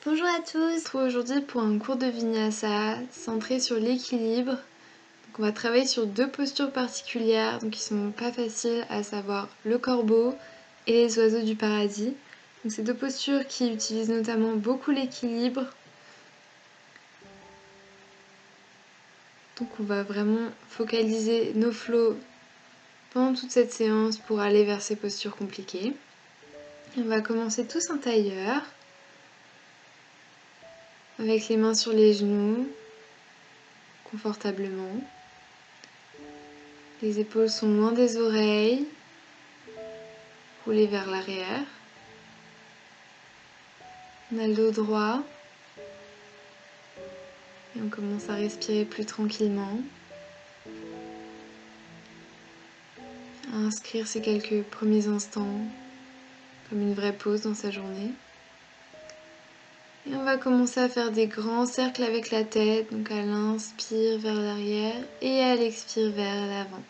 Bonjour à tous. On se retrouve aujourd'hui pour un cours de Vinyasa centré sur l'équilibre. Donc on va travailler sur deux postures particulières donc qui sont pas faciles, à savoir le corbeau et les oiseaux du paradis. Donc c'est deux postures qui utilisent notamment beaucoup l'équilibre. Donc on va vraiment focaliser nos flows pendant toute cette séance pour aller vers ces postures compliquées. Et on va commencer tous en tailleur, avec les mains sur les genoux, confortablement. Les épaules sont loin des oreilles, roulées vers l'arrière. On a le dos droit et on commence à respirer plus tranquillement. À inscrire ces quelques premiers instants comme une vraie pause dans sa journée. Et on va commencer à faire des grands cercles avec la tête, donc à l'inspire vers l'arrière et à l'expire vers l'avant.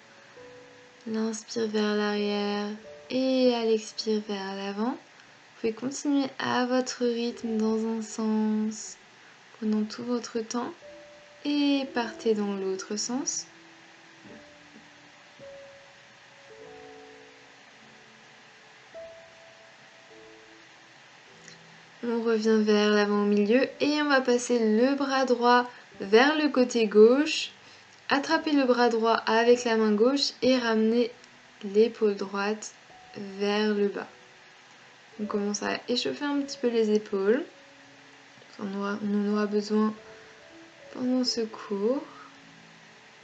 L'inspire vers l'arrière et à l'expire vers l'avant. Vous pouvez continuer à votre rythme dans un sens, prenant tout votre temps et partez dans l'autre sens. On revient vers l'avant au milieu et on va passer le bras droit vers le côté gauche. Attrapez le bras droit avec la main gauche et ramenez l'épaule droite vers le bas. On commence à échauffer un petit peu les épaules. On en aura besoin pendant ce cours.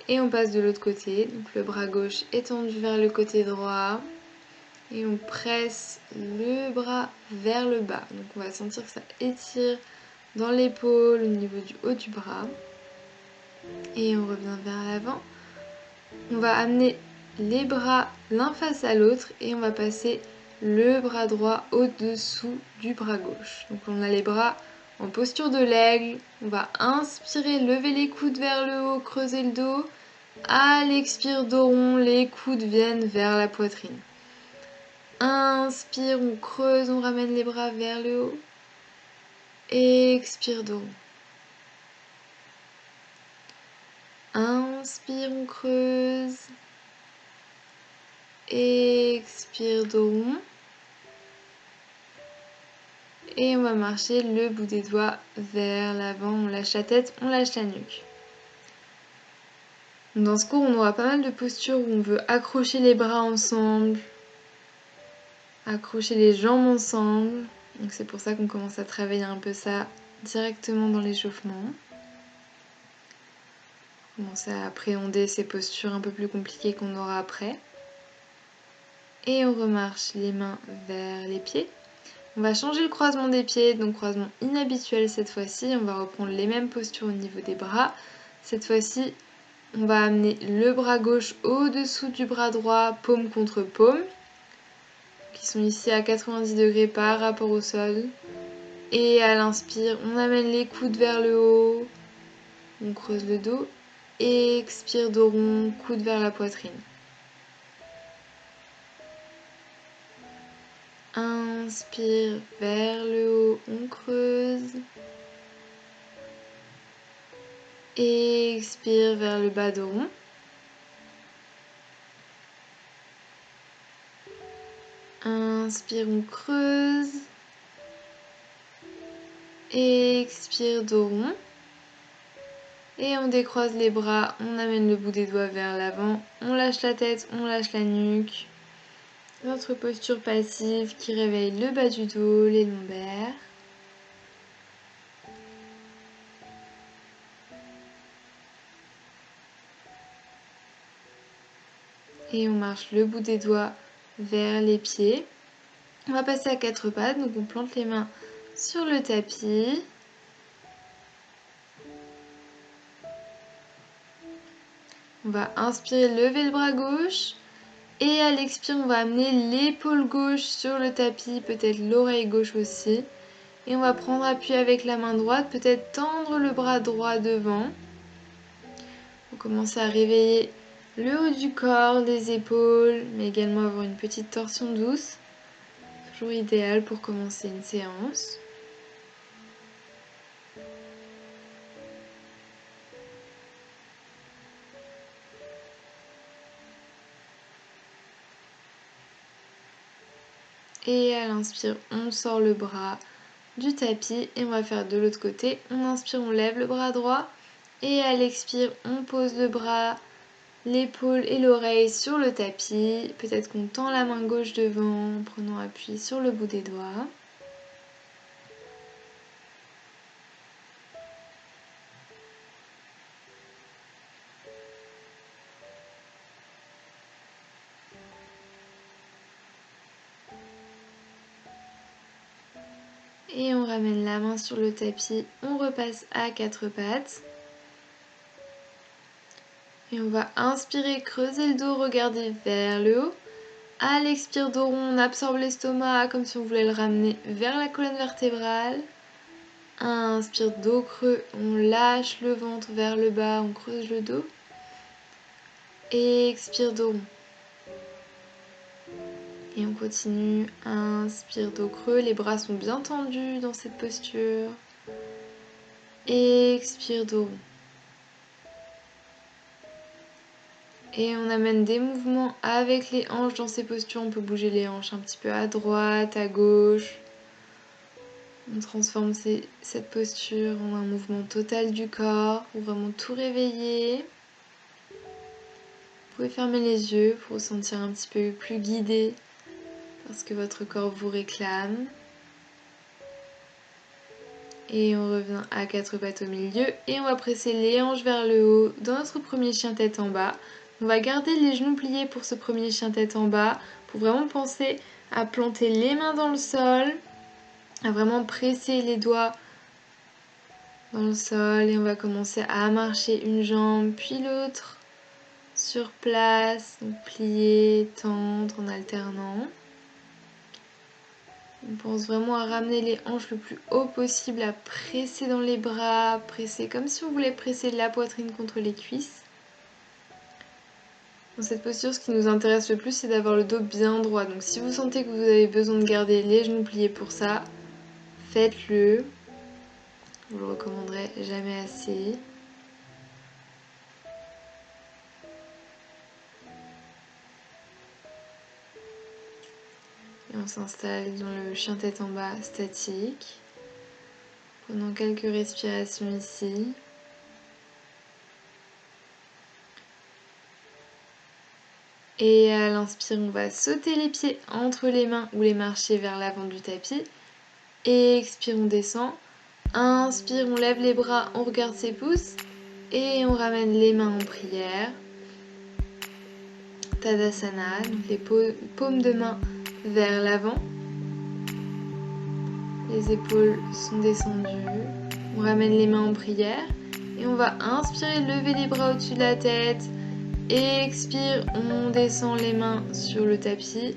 Et on passe de l'autre côté. Donc le bras gauche étendu vers le côté droit. Et on presse le bras vers le bas. Donc on va sentir que ça étire dans l'épaule au niveau du haut du bras. Et on revient vers l'avant. On va amener les bras l'un face à l'autre et on va passer le bras droit au-dessous du bras gauche. Donc on a les bras en posture de l'aigle. On va inspirer, lever les coudes vers le haut, creuser le dos. À l'expire, dos rond, les coudes viennent vers la poitrine. Inspire, on creuse, on ramène les bras vers le haut. Expire, dos rond. Inspire, on creuse. Expire, dos rond. Et on va marcher le bout des doigts vers l'avant. On lâche la tête, on lâche la nuque. Dans ce cours, on aura pas mal de postures où on veut accrocher les bras ensemble, accrocher les jambes ensemble. Donc c'est pour ça qu'on commence à travailler un peu ça directement dans l'échauffement. Commencer à appréhender ces postures un peu plus compliquées qu'on aura après. Et on remarche les mains vers les pieds. On va changer le croisement des pieds, donc croisement inhabituel cette fois-ci. On va reprendre les mêmes postures au niveau des bras. Cette fois-ci, on va amener le bras gauche au-dessous du bras droit, paume contre paume, qui sont ici à 90 degrés par rapport au sol. Et à l'inspire, on amène les coudes vers le haut, on creuse le dos. Et expire, dos rond, coude vers la poitrine. Inspire vers le haut, on creuse. Et expire vers le bas, dos rond. Inspire, on creuse. Et expire, dos rond. Et on décroise les bras, on amène le bout des doigts vers l'avant. On lâche la tête, on lâche la nuque. Notre posture passive qui réveille le bas du dos, les lombaires. Et on marche le bout des doigts vers les pieds. On va passer à quatre pattes, donc on plante les mains sur le tapis. On va inspirer, lever le bras gauche. Et à l'expire, on va amener l'épaule gauche sur le tapis, peut-être l'oreille gauche aussi. Et on va prendre appui avec la main droite, peut-être tendre le bras droit devant. On commence à réveiller le haut du corps, les épaules, mais également avoir une petite torsion douce. Toujours idéal pour commencer une séance. Et à l'inspire, on sort le bras du tapis et on va faire de l'autre côté. On inspire, on lève le bras droit et à l'expire, on pose le bras, l'épaule et l'oreille sur le tapis. Peut-être qu'on tend la main gauche devant en prenant appui sur le bout des doigts. Et on ramène la main sur le tapis, on repasse à quatre pattes. Et on va inspirer, creuser le dos, regarder vers le haut. À l'expire, dos rond, on absorbe l'estomac comme si on voulait le ramener vers la colonne vertébrale. Inspire, dos creux, on lâche le ventre vers le bas, on creuse le dos. Et expire, dos rond. Et on continue, inspire, dos creux, les bras sont bien tendus dans cette posture. Et expire, dos rond. Et on amène des mouvements avec les hanches dans ces postures. On peut bouger les hanches un petit peu à droite, à gauche. On transforme cette posture en un mouvement total du corps pour vraiment tout réveiller. Vous pouvez fermer les yeux pour vous sentir un petit peu plus guidé parce que votre corps vous réclame. Et on revient à quatre pattes au milieu et on va presser les hanches vers le haut dans notre premier chien tête en bas. On va garder les genoux pliés pour ce premier chien tête en bas pour vraiment penser à planter les mains dans le sol, à vraiment presser les doigts dans le sol et on va commencer à marcher une jambe puis l'autre sur place, donc plier, tendre en alternant. On pense vraiment à ramener les hanches le plus haut possible, à presser dans les bras, presser comme si on voulait presser la poitrine contre les cuisses. Dans cette posture, ce qui nous intéresse le plus, c'est d'avoir le dos bien droit. Donc si vous sentez que vous avez besoin de garder les genoux pliés pour ça, faites-le. Je vous le recommanderai jamais assez. Et on s'installe dans le chien tête en bas statique. Prenons quelques respirations ici. Et à l'inspire, on va sauter les pieds entre les mains ou les marcher vers l'avant du tapis. Et expire, on descend. Inspire, on lève les bras, on regarde ses pouces. Et on ramène les mains en prière. Tadasana, donc les paumes de main vers l'avant. Les épaules sont descendues. On ramène les mains en prière. Et on va inspirer, lever les bras au-dessus de la tête. Et expire, on descend les mains sur le tapis.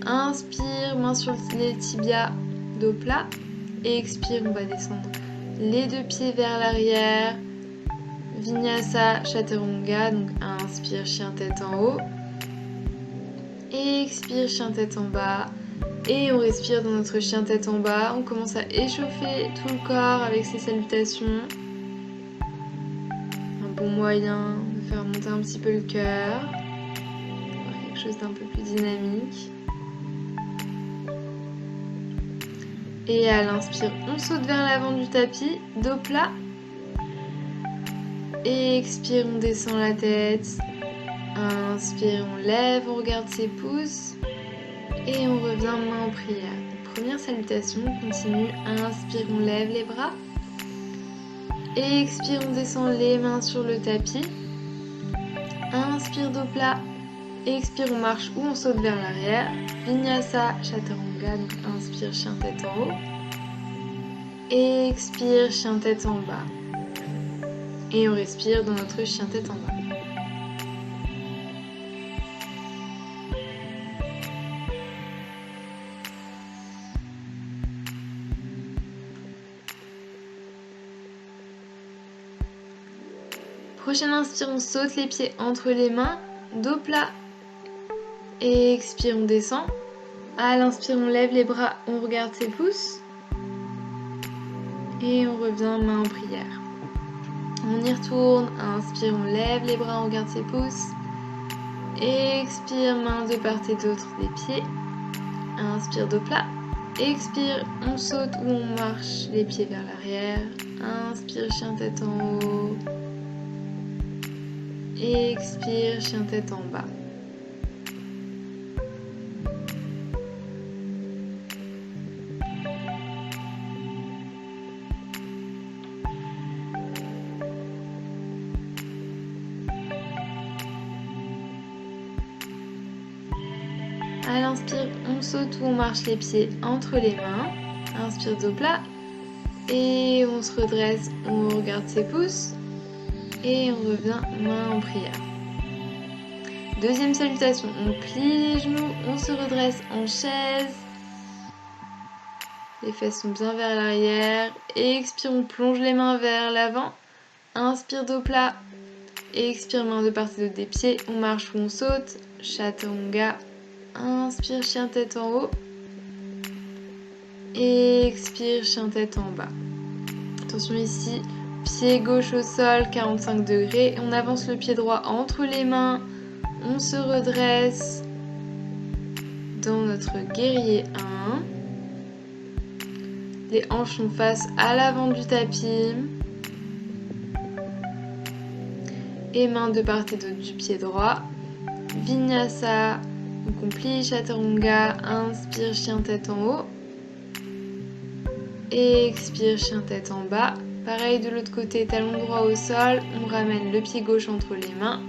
Inspire, main sur les tibias, dos plat. Et expire, on va descendre les deux pieds vers l'arrière. Vinyasa Chaturanga, donc inspire, chien tête en haut. Et expire, chien tête en bas. Et on respire dans notre chien tête en bas. On commence à échauffer tout le corps avec ces salutations. Un bon moyen de faire monter un petit peu le cœur. Quelque chose d'un peu plus dynamique. Et à l'inspire, on saute vers l'avant du tapis, dos plat. Et expire, on descend la tête. Inspire, on lève, on regarde ses pouces. Et on revient main en prière. Donc, première salutation, on continue. Inspire, on lève les bras. Et expire, on descend les mains sur le tapis. Inspire, dos plat. Expire, on marche ou on saute vers l'arrière. Vinyasa Chaturanga, donc inspire, chien tête en haut. Et expire, chien tête en bas. Et on respire dans notre chien tête en bas. Prochaine inspire, on saute les pieds entre les mains, dos plat. Et expire, on descend. À l'inspire, on lève les bras, on regarde ses pouces. Et on revient main en prière. On y retourne. Inspire, on lève les bras, on regarde ses pouces. Expire, main de part et d'autre des pieds. inspire dos plat. Expire, on saute ou on marche les pieds vers l'arrière. Inspire, chien tête en haut. Expire, chien tête en bas. À l'inspire, on saute ou on marche les pieds entre les mains. Inspire dos plat. Et on se redresse, on regarde ses pouces. Et on revient main en prière. Deuxième salutation, on plie les genoux, on se redresse en chaise. Les fesses sont bien vers l'arrière. Expire, on plonge les mains vers l'avant. Inspire dos plat. Expire, main de part et d'autre des pieds. On marche ou on saute. Chaturanga. Inspire, chien tête en haut. Expire, chien tête en bas. Attention ici, pied gauche au sol, 45 degrés. On avance le pied droit entre les mains. On se redresse dans notre guerrier 1. Les hanches sont face à l'avant du tapis. Et mains de part et d'autre du pied droit. Vinyasa. Donc on plie Chaturanga. Inspire, chien tête en haut. Expire, chien tête en bas. Pareil de l'autre côté, talon droit au sol. On ramène le pied gauche entre les mains.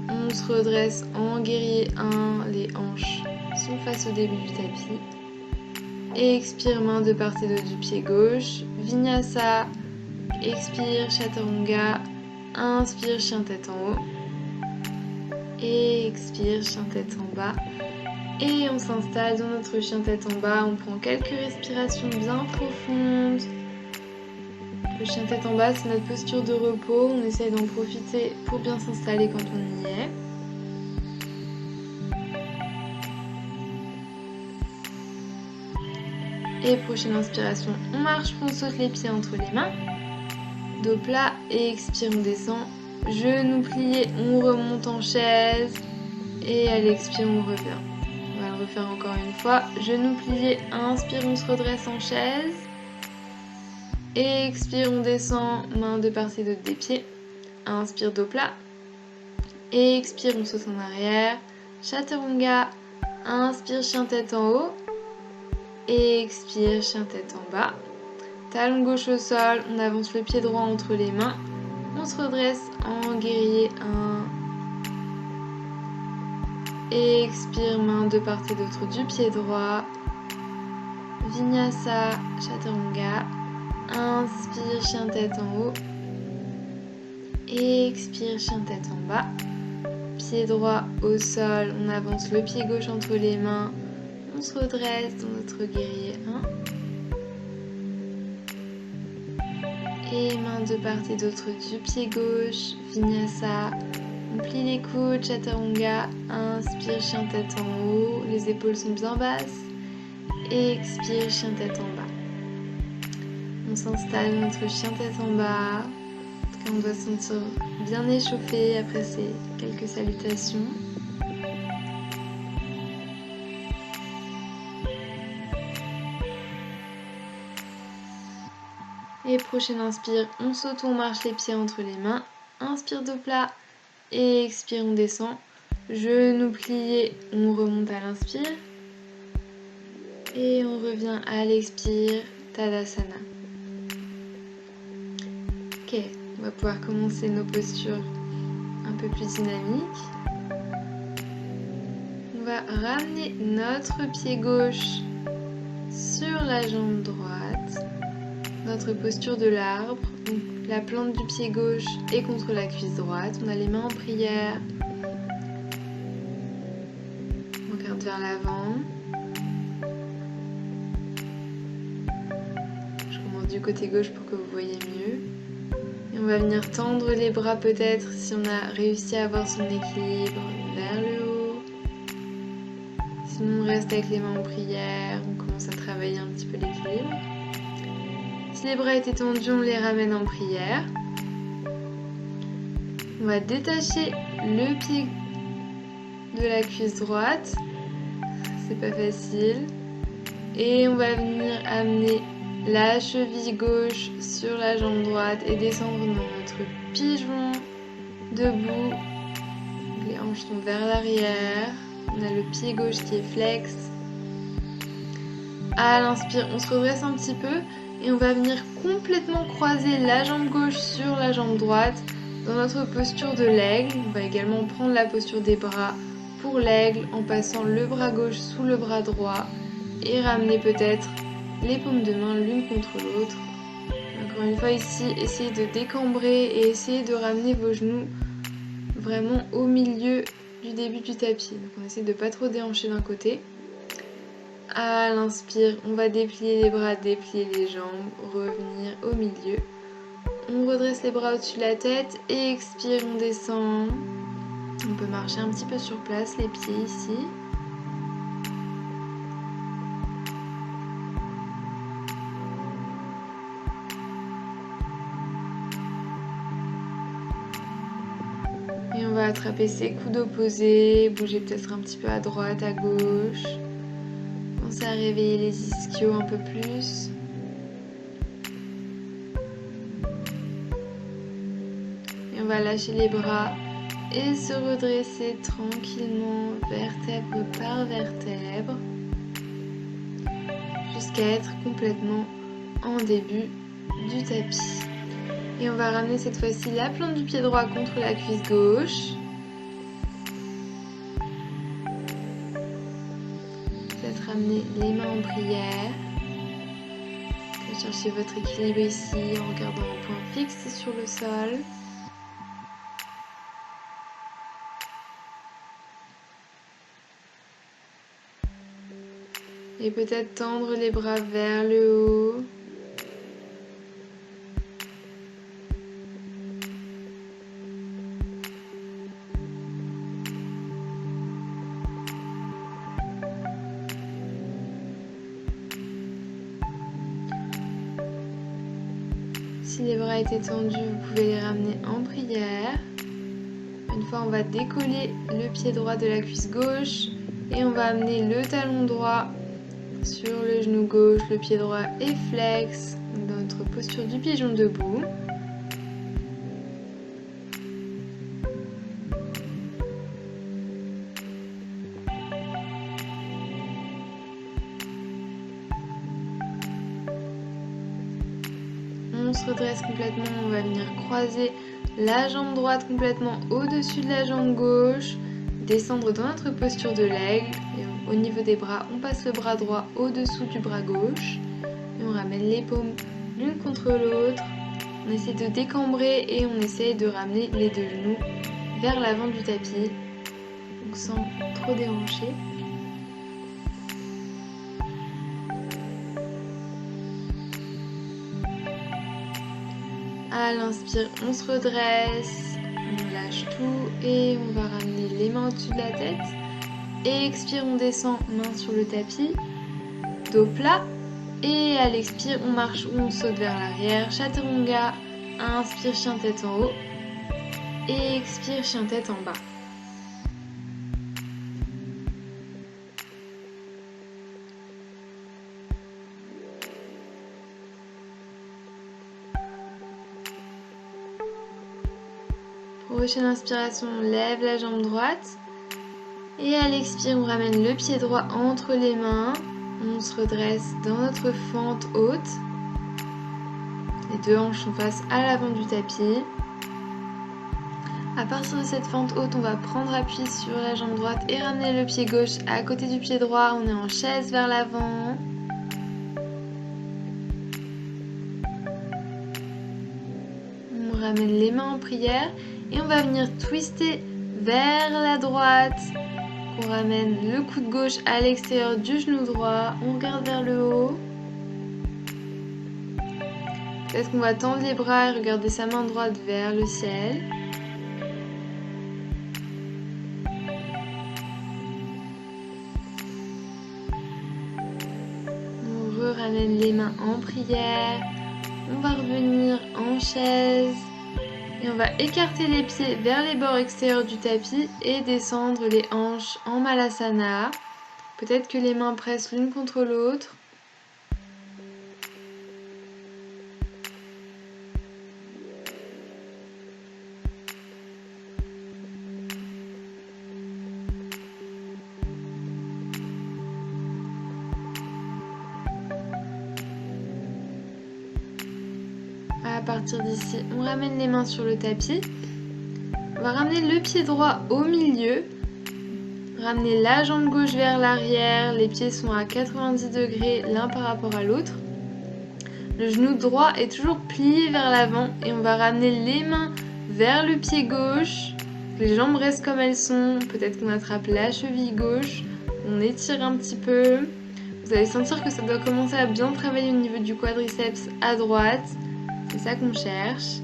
On se redresse en guerrier 1. Les hanches sont face au début du tapis. Expire, main de part et d'autre du pied gauche. Vinyasa. Expire, Chaturanga. Inspire, chien tête en haut. Expire, chien tête en bas. Et on s'installe dans notre chien tête en bas. On prend quelques respirations bien profondes. Le chien tête en bas, c'est notre posture de repos. On essaye d'en profiter pour bien s'installer quand on y est. Et prochaine inspiration, on marche, on saute les pieds entre les mains. Dos plat et expire, on descend. Genoux pliés, on remonte en chaise. Et à l'expire, on revient. On va le refaire encore une fois. Genoux pliés, inspire, on se redresse en chaise. Et expire, on descend, main de part et d'autre des pieds. Inspire, dos plat. Et expire, on saute en arrière. Chaturanga. Inspire, chien tête en haut. Et expire, chien tête en bas. Talon gauche au sol, on avance le pied droit entre les mains. On se redresse en guerrier 1. Et expire, main de part et d'autre du pied droit. Vinyasa, Chaturanga. Inspire, chien tête en haut. Et expire, chien tête en bas. Pied droit au sol, on avance le pied gauche entre les mains. On se redresse dans notre guerrier 1. Et main de part et d'autre du pied gauche. Vinyasa. On plie les coudes, Chaturanga. Inspire, chien tête en haut. Les épaules sont bien basses. Et expire, chien tête en bas. On s'installe notre chien tête en bas. En tout cas, on doit se sentir bien échauffé après ces quelques salutations. Et prochaine inspire, on saute ou on marche les pieds entre les mains. Inspire dos plat et expire, on descend. Genoux pliés, on remonte à l'inspire. Et on revient à l'expire, Tadasana. Ok, on va pouvoir commencer nos postures un peu plus dynamiques. On va ramener notre pied gauche sur la jambe droite. Notre posture de l'arbre. Donc, la plante du pied gauche est contre la cuisse droite. On a les mains en prière. On regarde vers l'avant. Je commence du côté gauche pour que vous voyez mieux. Et on va venir tendre les bras peut-être si on a réussi à avoir son équilibre vers le haut. Sinon on reste avec les mains en prière. On commence à travailler un petit peu l'équilibre. Si les bras étaient tendus, on les ramène en prière. On va détacher le pied de la cuisse droite. c'est pas facile. Et on va venir amener la cheville gauche sur la jambe droite et descendre dans notre pigeon debout. Les hanches sont vers l'arrière. On a le pied gauche qui est flex. À l'inspire, on se redresse un petit peu et on va venir complètement croiser la jambe gauche sur la jambe droite dans notre posture de l'aigle. On va également prendre la posture des bras pour l'aigle en passant le bras gauche sous le bras droit et ramener peut-être les paumes de main l'une contre l'autre. Encore une fois ici, essayez de décambrer et essayez de ramener vos genoux vraiment au milieu du début du tapis. Donc on essaie de ne pas trop déhancher d'un côté. À l'inspire, on va déplier les bras, déplier les jambes, revenir au milieu. On redresse les bras au-dessus de la tête et expire, on descend. On peut marcher un petit peu sur place, les pieds ici. Et on va attraper ses coudes opposés, bouger peut-être un petit peu à droite, à gauche. Pensez à réveiller les ischios un peu plus. Et on va lâcher les bras et se redresser tranquillement, vertèbre par vertèbre, jusqu'à être complètement en début du tapis. Et on va ramener cette fois-ci la plante du pied droit contre la cuisse gauche. Peut-être ramener les mains en prière. Cherchez votre équilibre ici en regardant un point fixe sur le sol. Et peut-être tendre les bras vers le haut. Si les bras étaient tendus, vous pouvez les ramener en prière. Une fois, on va décoller le pied droit de la cuisse gauche et on va amener le talon droit sur le genou gauche. Le pied droit est flex, dans notre posture du pigeon debout. On se redresse complètement, on va venir croiser la jambe droite complètement au-dessus de la jambe gauche, descendre dans notre posture de l'aigle. Et au niveau des bras, on passe le bras droit au-dessous du bras gauche et on ramène les paumes l'une contre l'autre. On essaie de décambrer et on essaie de ramener les deux genoux vers l'avant du tapis, donc sans trop déhancher. À l'inspire, on se redresse, on lâche tout et on va ramener les mains au-dessus de la tête. Et expire, on descend, main sur le tapis, dos plat. Et à l'expire, on marche ou on saute vers l'arrière. Chaturanga, inspire, chien tête en haut. Et expire, chien tête en bas. Prochaine inspiration, on lève la jambe droite. Et à l'expire, on ramène le pied droit entre les mains. On se redresse dans notre fente haute. Les deux hanches sont face à l'avant du tapis. À partir de cette fente haute, on va prendre appui sur la jambe droite et ramener le pied gauche à côté du pied droit. On est en chaise vers l'avant. On ramène les mains en prière et on va venir twister vers la droite. On ramène le coude gauche à l'extérieur du genou droit. On regarde vers le haut. Peut-être qu'on va tendre les bras et regarder sa main droite vers le ciel. On ramène les mains en prière. On va revenir en chaise. Et on va écarter les pieds vers les bords extérieurs du tapis et descendre les hanches en Malasana. Peut-être que les mains pressent l'une contre l'autre. À partir d'ici, on ramène les mains sur le tapis. On va ramener le pied droit au milieu. Ramener la jambe gauche vers l'arrière. Les pieds sont à 90 degrés l'un par rapport à l'autre. Le genou droit est toujours plié vers l'avant et on va ramener les mains vers le pied gauche. Les jambes restent comme elles sont. Peut-être qu'on attrape la cheville gauche. On étire un petit peu. Vous allez sentir que ça doit commencer à bien travailler au niveau du quadriceps à droite. C'est ça qu'on cherche.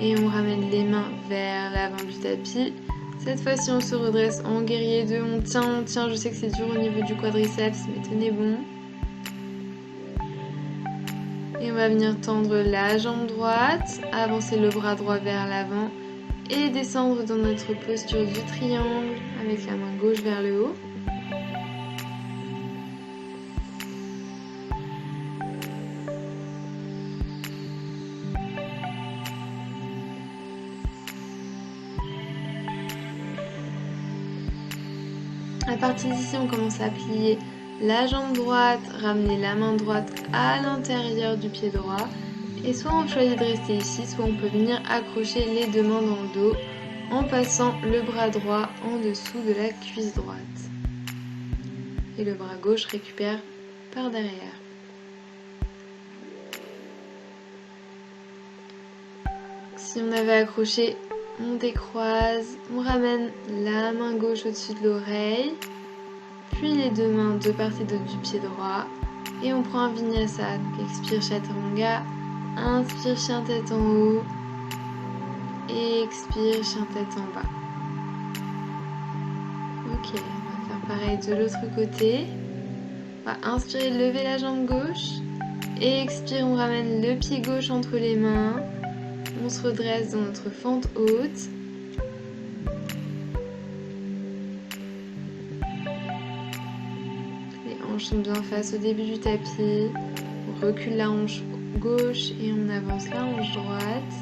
Et on ramène les mains vers l'avant du tapis. Cette fois-ci, on se redresse en guerrier 2. On tient. Je sais que c'est dur au niveau du quadriceps, mais tenez bon. Et on va venir tendre la jambe droite, avancer le bras droit vers l'avant et descendre dans notre posture du triangle avec la main gauche vers le haut. À partir d'ici, on commence à plier la jambe droite, ramener la main droite à l'intérieur du pied droit. Et soit on choisit de rester ici, soit on peut venir accrocher les deux mains dans le dos en passant le bras droit en dessous de la cuisse droite. Et le bras gauche récupère par derrière. Si on avait accroché, on décroise, on ramène la main gauche au-dessus de l'oreille, puis les deux mains de part et d'autre du pied droit, et on prend un vinyasa. Donc expire chaturanga, inspire chien tête en haut, et expire chien tête en bas. Ok, on va faire pareil de l'autre côté. On va inspirer, lever la jambe gauche, et expire, on ramène le pied gauche entre les mains. On se redresse dans notre fente haute. Les hanches sont bien face au début du tapis. On recule la hanche gauche et on avance la hanche droite.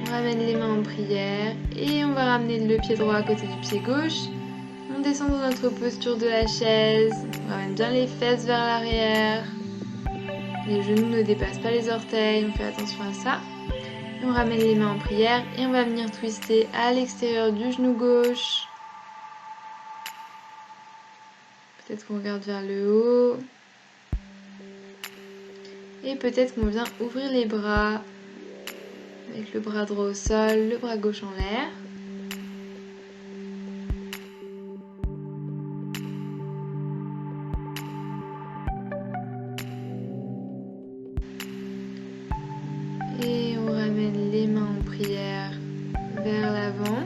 On ramène les mains en prière et on va ramener le pied droit à côté du pied gauche. On descend dans notre posture de la chaise. On ramène bien les fesses vers l'arrière. Les genoux ne dépassent pas les orteils, on fait attention à ça. Et on ramène les mains en prière et on va venir twister à l'extérieur du genou gauche. Peut-être qu'on regarde vers le haut. Et peut-être qu'on vient ouvrir les bras avec le bras droit au sol, le bras gauche en l'air. Et on ramène les mains en prière vers l'avant.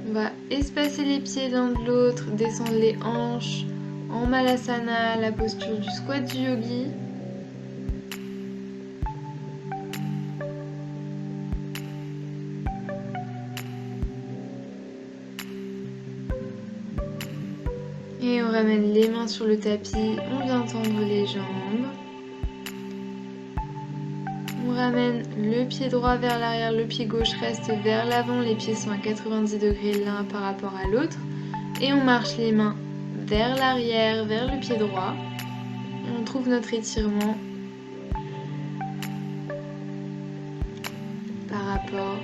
On va espacer les pieds l'un de l'autre, descendre les hanches en Malasana, la posture du squat du yogi. Et on ramène les mains sur le tapis, on vient tendre les jambes. On ramène le pied droit vers l'arrière, le pied gauche reste vers l'avant, les pieds sont à 90 degrés l'un par rapport à l'autre. Et on marche les mains vers l'arrière, vers le pied droit. Et on trouve notre étirement par rapport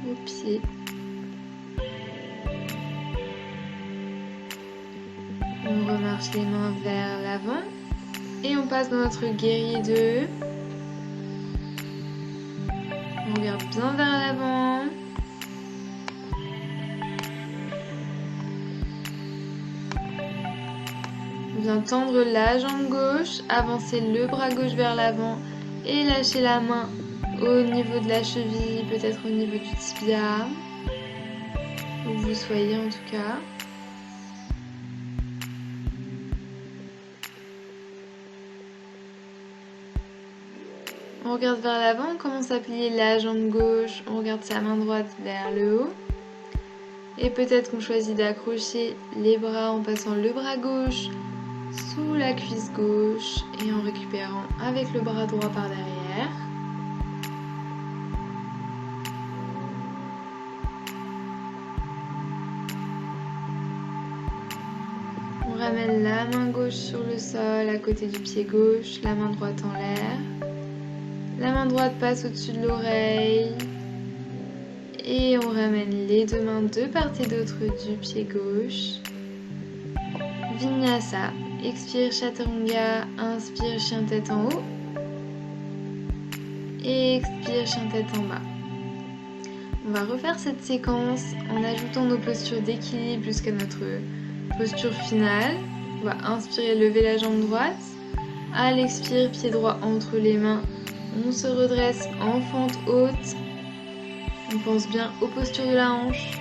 au pied. On remarche les mains vers l'avant. Et on passe dans notre guerrier 2. On regarde bien vers l'avant. On vient tendre la jambe gauche, avancer le bras gauche vers l'avant et lâcher la main au niveau de la cheville, peut-être au niveau du tibia, où vous soyez en tout cas. On regarde vers l'avant, on commence à plier la jambe gauche, on regarde sa main droite vers le haut. Et peut-être qu'on choisit d'accrocher les bras en passant le bras gauche sous la cuisse gauche et en récupérant avec le bras droit par derrière. On ramène la main gauche sur le sol à côté du pied gauche, la main droite en l'air. La main droite passe au-dessus de l'oreille. Et on ramène les deux mains de part et d'autre du pied gauche. Vinyasa. Expire Chaturanga, inspire chien tête en haut. Et expire chien tête en bas. On va refaire cette séquence en ajoutant nos postures d'équilibre jusqu'à notre posture finale. On va inspirer, lever la jambe droite. À l'expire, pied droit entre les mains. On se redresse en fente haute. On pense bien aux postures de la hanche.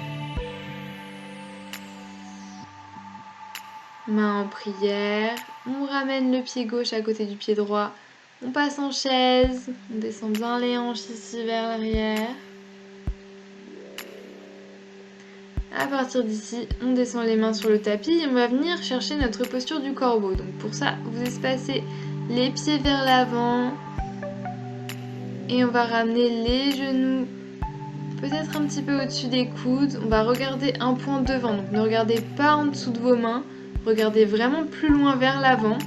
Main en prière. On ramène le pied gauche à côté du pied droit. On passe en chaise. On descend bien les hanches ici vers l'arrière. À partir d'ici, on descend les mains sur le tapis et on va venir chercher notre posture du corbeau. Donc pour ça, vous espacez les pieds vers l'avant. Et on va ramener les genoux peut-être un petit peu au-dessus des coudes. On va regarder un point devant. Donc ne regardez pas en dessous de vos mains. Regardez vraiment plus loin vers l'avant.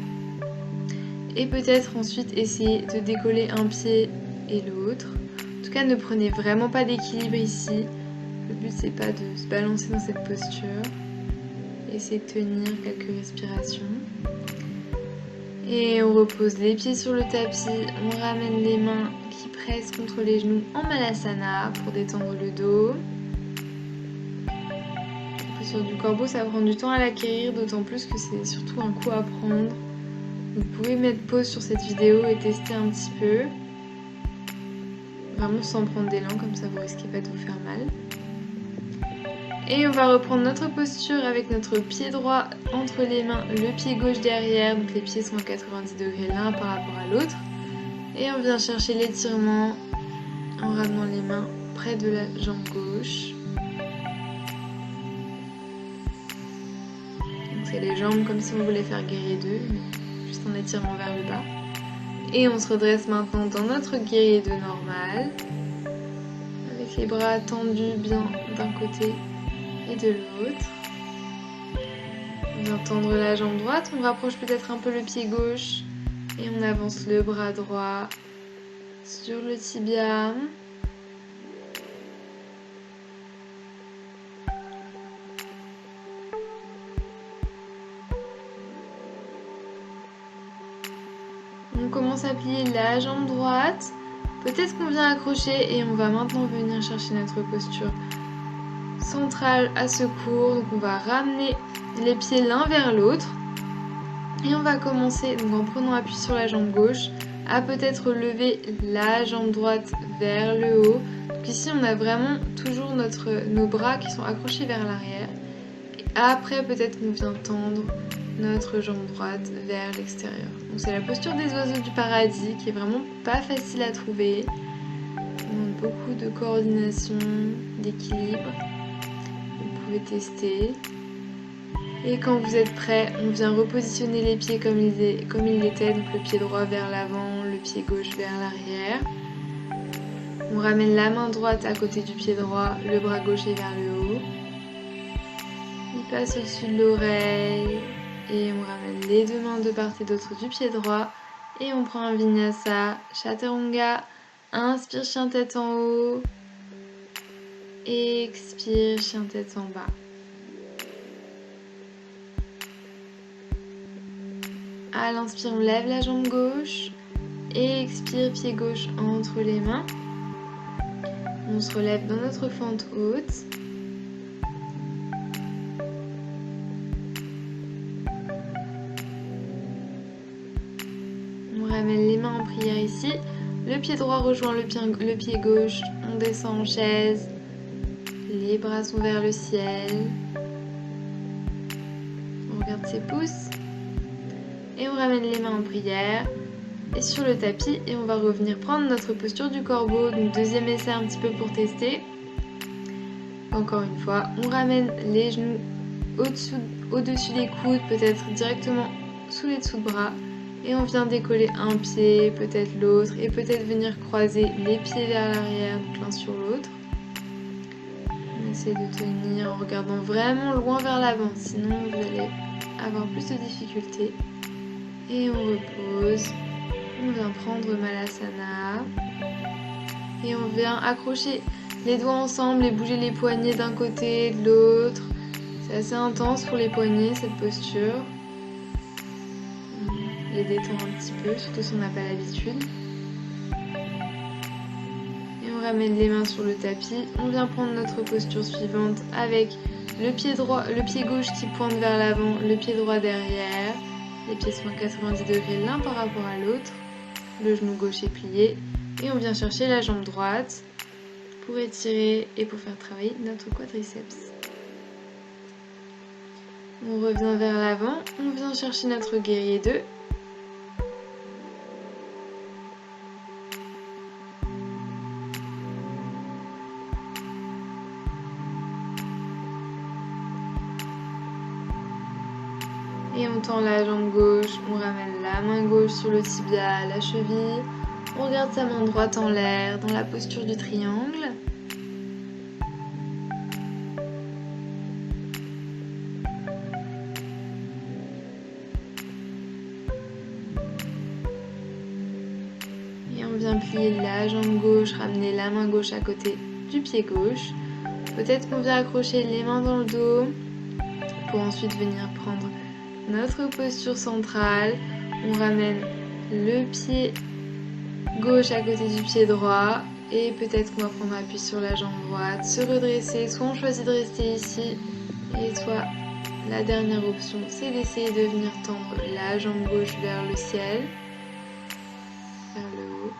Et peut-être ensuite essayer de décoller un pied et l'autre. En tout cas, ne prenez vraiment pas d'équilibre ici. Le but, c'est pas de se balancer dans cette posture. Essayez de tenir quelques respirations. Et on repose les pieds sur le tapis. On ramène les mains qui pressent contre les genoux en Malasana pour détendre le dos. La posture du corbeau, ça prend du temps à l'acquérir, d'autant plus que c'est surtout un coup à prendre. Vous pouvez mettre pause sur cette vidéo et tester un petit peu. Vraiment sans prendre d'élan, comme ça vous risquez pas de vous faire mal. Et on va reprendre notre posture avec notre pied droit entre les mains, le pied gauche derrière, donc les pieds sont à 90 degrés l'un par rapport à l'autre. Et on vient chercher l'étirement en ramenant les mains près de la jambe gauche. Donc c'est les jambes comme si on voulait faire guerrier 2, mais juste en étirement vers le bas. Et on se redresse maintenant dans notre guerrier 2 normal, avec les bras tendus bien d'un côté et de l'autre. On vient tendre la jambe droite, on rapproche peut-être un peu le pied gauche et on avance le bras droit sur le tibia. On commence à plier la jambe droite. Peut-être qu'on vient accrocher et on va maintenant venir chercher notre posture centrale à secours. Donc on va ramener les pieds l'un vers l'autre. Et on va commencer, donc en prenant appui sur la jambe gauche, à peut-être lever la jambe droite vers le haut. Donc ici on a vraiment toujours nos bras qui sont accrochés vers l'arrière. Et après peut-être qu'on vient tendre notre jambe droite vers l'extérieur. Donc c'est la posture des oiseaux du paradis qui est vraiment pas facile à trouver. On demande beaucoup de coordination, d'équilibre. Vous pouvez tester. Et quand vous êtes prêt, on vient repositionner les pieds comme ils étaient, donc le pied droit vers l'avant, le pied gauche vers l'arrière. On ramène la main droite à côté du pied droit, le bras gauche est vers le haut. Il passe au-dessus de l'oreille. Et on ramène les deux mains de part et d'autre du pied droit. Et on prend un Vinyasa, Chaturanga. Inspire, chien tête en haut. Expire, chien tête en bas. À l'inspire, on lève la jambe gauche. Et expire, pied gauche entre les mains. On se relève dans notre fente haute. On ramène les mains en prière ici. Le pied droit rejoint le pied gauche. On descend en chaise. Les bras sont vers le ciel. On regarde ses pouces. Et on ramène les mains en prière. Et sur le tapis. Et on va revenir prendre notre posture du corbeau. Donc deuxième essai un petit peu pour tester. Encore une fois, on ramène les genoux au-dessus des coudes, peut-être directement sous les dessous de bras. Et on vient décoller un pied, peut-être l'autre, et peut-être venir croiser les pieds vers l'arrière, donc l'un sur l'autre. On essaie de tenir en regardant vraiment loin vers l'avant, sinon vous allez avoir plus de difficultés. Et on repose. On vient prendre Malasana. Et on vient accrocher les doigts ensemble et bouger les poignets d'un côté et de l'autre. C'est assez intense pour les poignets, cette posture. On les détend un petit peu, surtout si on n'a pas l'habitude. Et on ramène les mains sur le tapis. On vient prendre notre posture suivante avec le pied gauche qui pointe vers l'avant, le pied droit derrière. Les pieds sont à 90 degrés l'un par rapport à l'autre. Le genou gauche est plié. Et on vient chercher la jambe droite pour étirer et pour faire travailler notre quadriceps. On revient vers l'avant, on vient chercher notre guerrier 2. Et on tend la jambe gauche, on ramène la main gauche sur le tibia, la cheville. On garde sa main droite en l'air dans la posture du triangle. Et on vient plier la jambe gauche, ramener la main gauche à côté du pied gauche. Peut-être qu'on vient accrocher les mains dans le dos pour ensuite venir prendre notre posture centrale. On ramène le pied gauche à côté du pied droit et peut-être qu'on va prendre appui sur la jambe droite, se redresser, soit on choisit de rester ici et soit la dernière option c'est d'essayer de venir tendre la jambe gauche vers le ciel, vers le haut.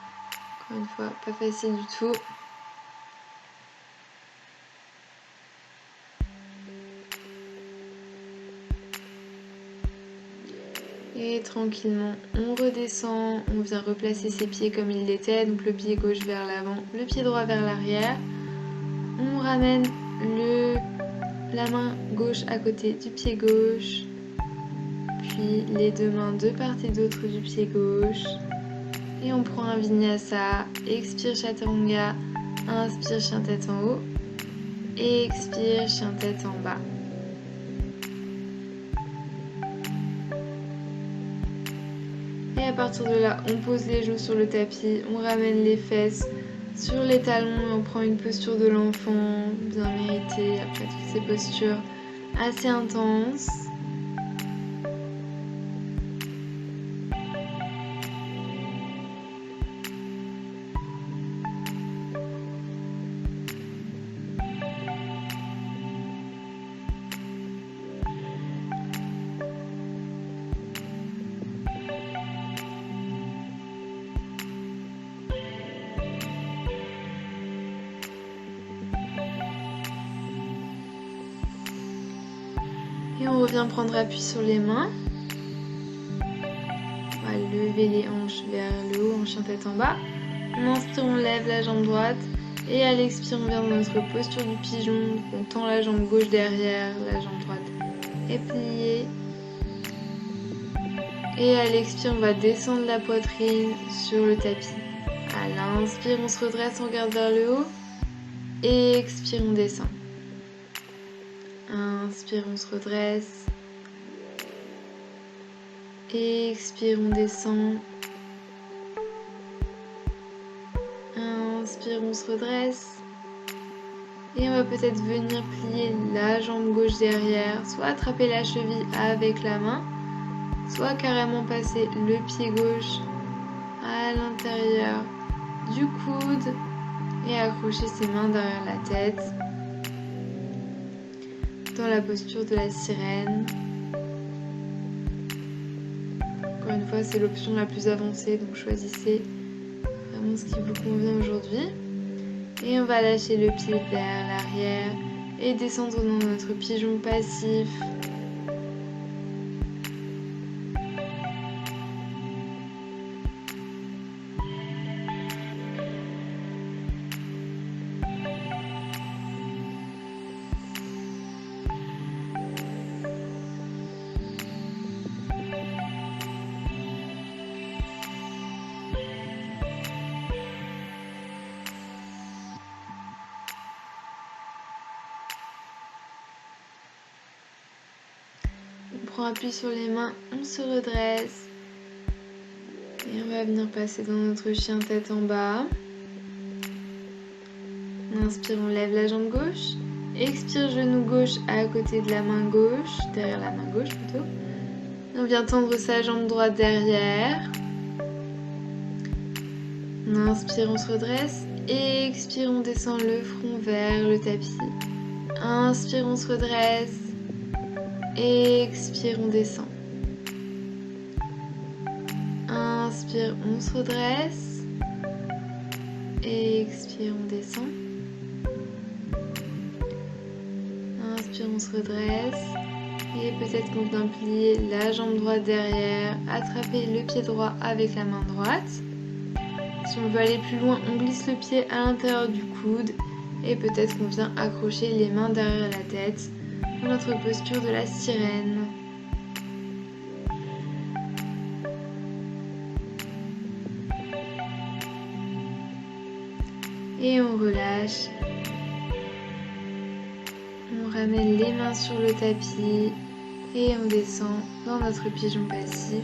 Encore une fois, pas facile du tout. Et tranquillement, on redescend, on vient replacer ses pieds comme il l'était, donc le pied gauche vers l'avant, le pied droit vers l'arrière. On ramène la main gauche à côté du pied gauche, puis les deux mains de part et d'autre du pied gauche. Et on prend un vinyasa, expire chaturanga, inspire chien tête en haut, expire chien tête en bas. Et à partir de là, on pose les genoux sur le tapis, on ramène les fesses sur les talons et on prend une posture de l'enfant bien méritée après toutes ces postures assez intenses. Et on revient prendre appui sur les mains. On va lever les hanches vers le haut en chien tête en bas. On inspire, on lève la jambe droite. Et à l'expire, on vient dans notre posture du pigeon. On tend la jambe gauche derrière, la jambe droite est pliée. Et à l'expire, on va descendre la poitrine sur le tapis. À l'inspire, on se redresse, on regarde vers le haut. Et expire, on descend. Inspire, on se redresse. Expire, on descend. Inspire, on se redresse. Et on va peut-être venir plier la jambe gauche derrière, soit attraper la cheville avec la main, soit carrément passer le pied gauche à l'intérieur du coude et accrocher ses mains derrière la tête dans la posture de la sirène. Encore une fois, c'est l'option la plus avancée, donc choisissez vraiment ce qui vous convient aujourd'hui. Et on va lâcher le pied vers l'arrière et descendre dans notre pigeon passif. prend appui sur les mains, on se redresse. Et on va venir passer dans notre chien tête en bas. On inspire, on lève la jambe gauche. Expire, genou gauche à côté de la main gauche, derrière la main gauche plutôt. On vient tendre sa jambe droite derrière. On inspire, on se redresse. Expire, on descend le front vers le tapis. Inspire, on se redresse. Expire, on descend. Inspire, on se redresse. Expire, on descend. Inspire, on se redresse. Et peut-être qu'on vient plier la jambe droite derrière, attraper le pied droit avec la main droite. Si on veut aller plus loin, on glisse le pied à l'intérieur du coude. Et peut-être qu'on vient accrocher les mains derrière la tête dans notre posture de la sirène. Et on relâche. On ramène les mains sur le tapis et on descend dans notre pigeon passif.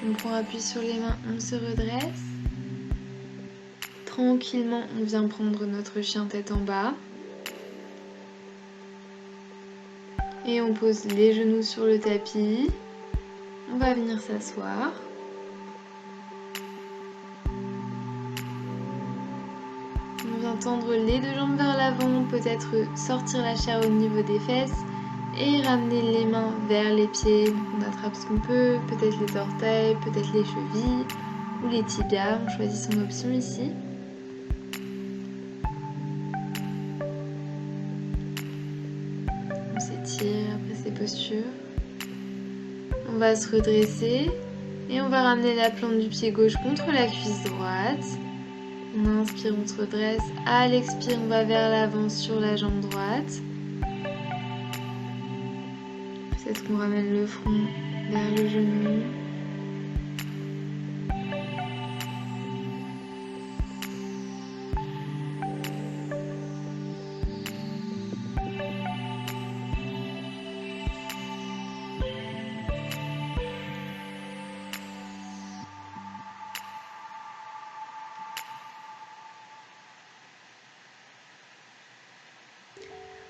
On prend appui sur les mains, on se redresse. Tranquillement, on vient prendre notre chien tête en bas. Et on pose les genoux sur le tapis. On va venir s'asseoir. On vient tendre les deux jambes vers l'avant, peut-être sortir la chair au niveau des fesses. Et ramener les mains vers les pieds. On attrape ce qu'on peut, peut-être les orteils, peut-être les chevilles ou les tibias. On choisit son option ici. On s'étire après ces postures. On va se redresser et on va ramener la plante du pied gauche contre la cuisse droite. On inspire, on se redresse. À l'expire, on va vers l'avant sur la jambe droite. Peut-être qu'on ramène le front vers le genou.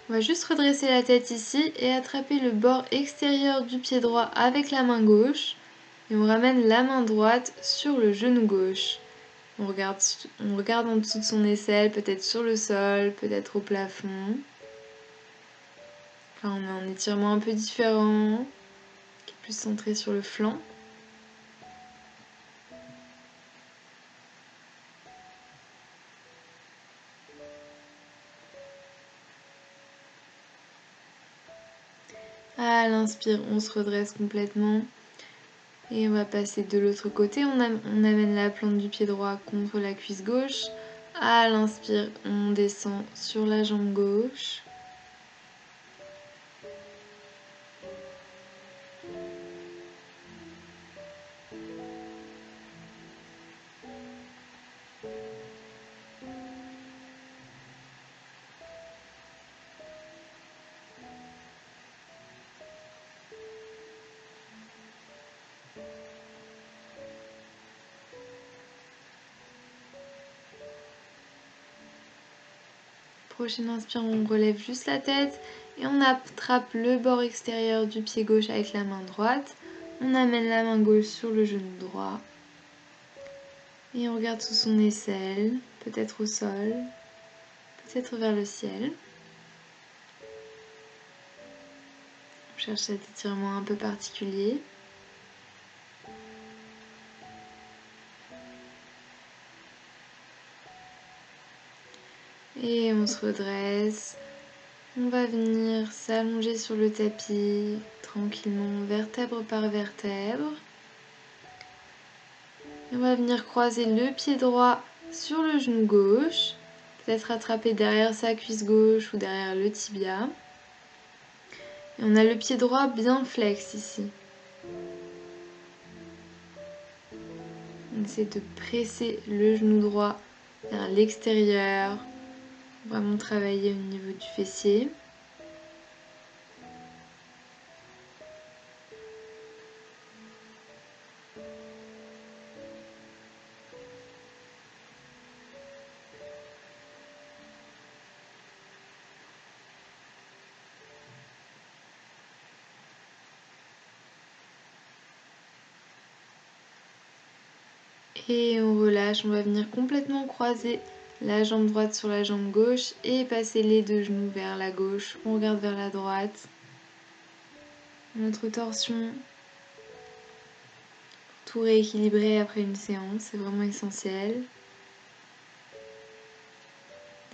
On va juste redresser la tête ici et attraper le bord extérieur du pied droit avec la main gauche. Et on ramène la main droite sur le genou gauche. On regarde en dessous de son aisselle, peut-être sur le sol, peut-être au plafond. Enfin, on a un étirement un peu différent, qui est plus centré sur le flanc. À l'inspire, on se redresse complètement. Et on va passer de l'autre côté. On amène la plante du pied droit contre la cuisse gauche. À l'inspire, on descend sur la jambe gauche. Prochaine inspire, on relève juste la tête et on attrape le bord extérieur du pied gauche avec la main droite. On amène la main gauche sur le genou droit. Et on regarde sous son aisselle, peut-être au sol, peut-être vers le ciel. On cherche cet étirement un peu particulier. Et on se redresse. On va venir s'allonger sur le tapis tranquillement, vertèbre par vertèbre. Et on va venir croiser le pied droit sur le genou gauche. Peut-être attraper derrière sa cuisse gauche ou derrière le tibia. Et on a le pied droit bien flex ici. On essaie de presser le genou droit vers l'extérieur. Vraiment travailler au niveau du fessier. Et on relâche, on va venir complètement croiser la jambe droite sur la jambe gauche et passer les deux genoux vers la gauche. On regarde vers la droite. Notre torsion. Tout rééquilibrer après une séance, c'est vraiment essentiel.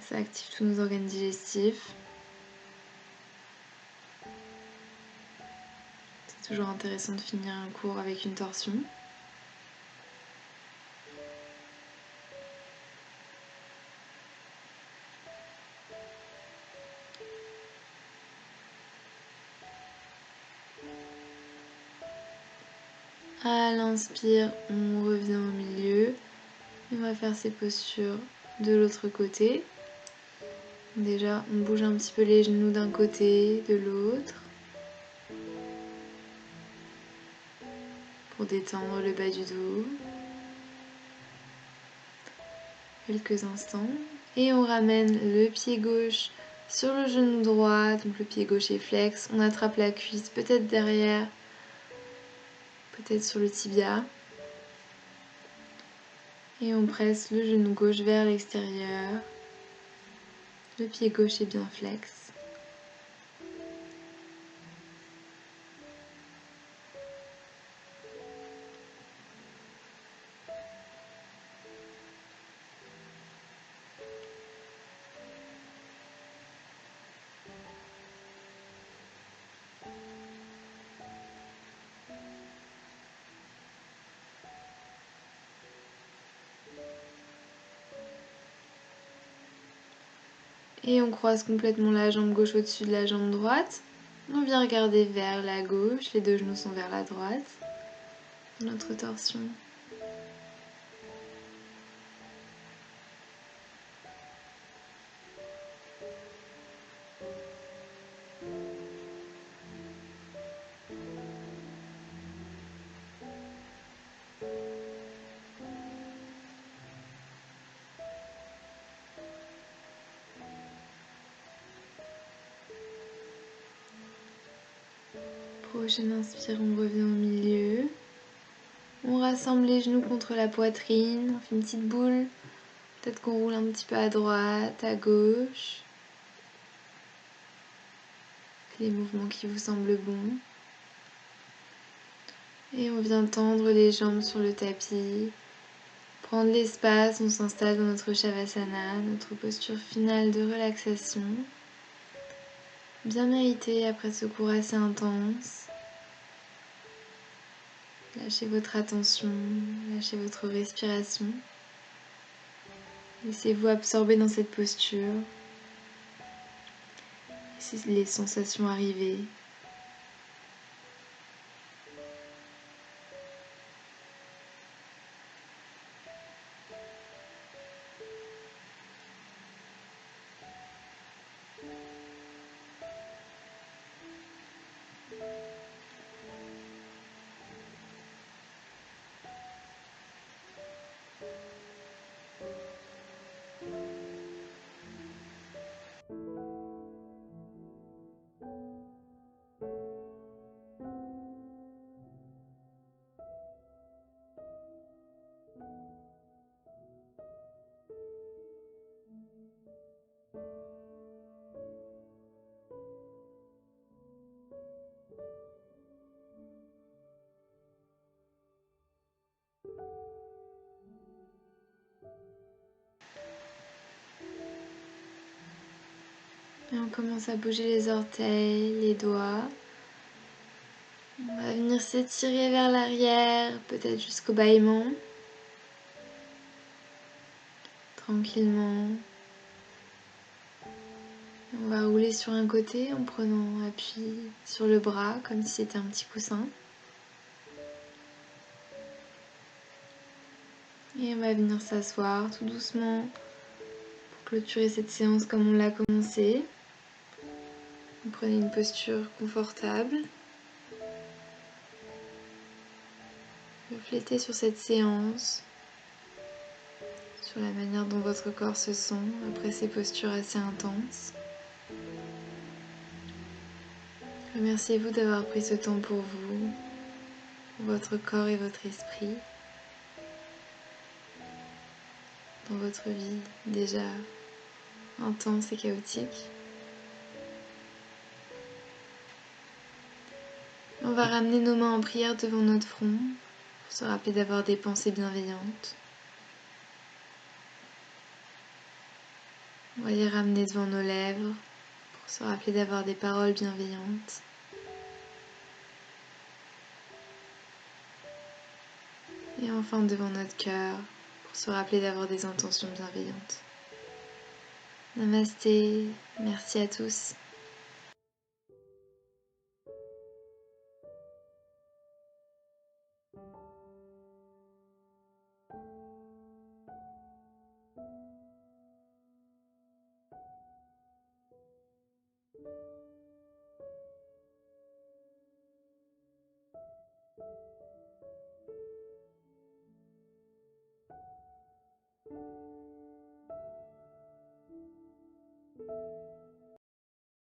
Ça active tous nos organes digestifs. C'est toujours intéressant de finir un cours avec une torsion. À l'inspire, on revient au milieu. Et on va faire ces postures de l'autre côté. Déjà, on bouge un petit peu les genoux d'un côté, de l'autre. Pour détendre le bas du dos. Quelques instants. Et on ramène le pied gauche sur le genou droit. Donc le pied gauche est flex. On attrape la cuisse, peut-être derrière. Peut-être sur le tibia. Et on presse le genou gauche vers l'extérieur. Le pied gauche est bien flex. Et on croise complètement la jambe gauche au-dessus de la jambe droite. On vient regarder vers la gauche, les deux genoux sont vers la droite. Notre torsion. Prochaine inspire, on revient au milieu. On rassemble les genoux contre la poitrine, on fait une petite boule. Peut-être qu'on roule un petit peu à droite, à gauche. Les mouvements qui vous semblent bons. Et on vient tendre les jambes sur le tapis. Prendre l'espace, on s'installe dans notre Shavasana, notre posture finale de relaxation. Bien mérité après ce cours assez intense. Lâchez votre attention, lâchez votre respiration. Laissez-vous absorber dans cette posture. Laissez les sensations arriver. Et on commence à bouger les orteils, les doigts. On va venir s'étirer vers l'arrière, peut-être jusqu'au bâillement. Tranquillement. On va rouler sur un côté en prenant appui sur le bras comme si c'était un petit coussin. Et on va venir s'asseoir tout doucement pour clôturer cette séance comme on l'a commencé. Vous prenez une posture confortable. Reflétez sur cette séance, sur la manière dont votre corps se sent après ces postures assez intenses. Remerciez-vous d'avoir pris ce temps pour vous, pour votre corps et votre esprit, dans votre vie déjà intense et chaotique. On va ramener nos mains en prière devant notre front pour se rappeler d'avoir des pensées bienveillantes. On va les ramener devant nos lèvres pour se rappeler d'avoir des paroles bienveillantes. Et enfin devant notre cœur pour se rappeler d'avoir des intentions bienveillantes. Namasté, merci à tous.